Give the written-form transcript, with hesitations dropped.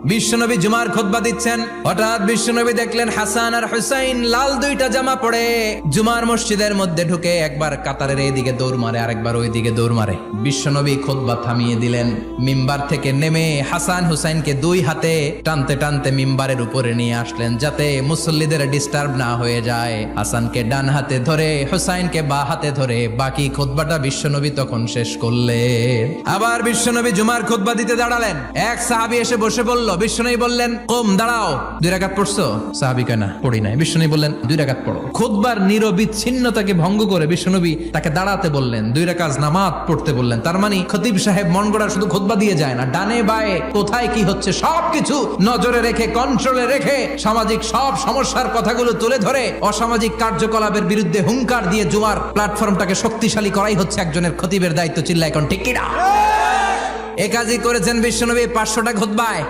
বিশ্বনবী জুমার খুতবা দিচ্ছেন, হঠাৎ বিশ্বনবী দেখলেন হাসান আর হুসাইন লাল দুইটা জামা পরে জুমার মসজিদের মধ্যে ঢুকে একবার কাতারের এইদিকে দৌড় মারে, আরেকবার ওইদিকে দৌড় মারে। বিশ্বনবী খুতবা থামিয়ে দিলেন, মিম্বার থেকে নেমে হাসান হুসাইনকে দুই হাতে টানতে টানতে মিম্বারের উপরে নিয়ে আসলেন যাতে মুসল্লিদের ডিস্টার্ব না হয়ে যায়। হাসানকে ডান হাতে ধরে হুসাইনকে বা হাতে ধরে বাকি খুতবাটা বিশ্বনবী তখন শেষ করলেন। আবার বিশ্বনবী জুমার খুতবা দিতে দাঁড়ালেন, এক সাহাবী এসে বসে বলল, বিশ্বনবী বললেন, কম দাঁড়াও, 2 রাকাত পড়ছো? সাহাবী কয় না, পড়ি নাই। বিশ্বনবী বললেন, 2 রাকাত পড়ো। খুতবার নিরবিচ্ছিন্নতাকে ভঙ্গ করে বিশ্বনবী তাকে দাঁড়াতে বললেন, 2 রাকাত নামাজ পড়তে বললেন। তার মানে খতিব সাহেব মন গড়া শুধু খুতবা দিয়ে যায় না, ডানে বায়ে কোথায় কি হচ্ছে সবকিছু নজরে রেখে, কন্ট্রোলে রেখে সামাজিক সব সমস্যার কথাগুলো তুলে ধরে অসামাজিক কার্যকলাপের বিরুদ্ধে হুঙ্কার দিয়ে জুমার প্ল্যাটফর্মটাকে শক্তিশালী করাই হচ্ছে একজনের খতিবের দায়িত্ব। চিল্লা এখন ঠিক কিনা? এ কাজই করেছেন বিশ্বনবী 500টা খুতবায়।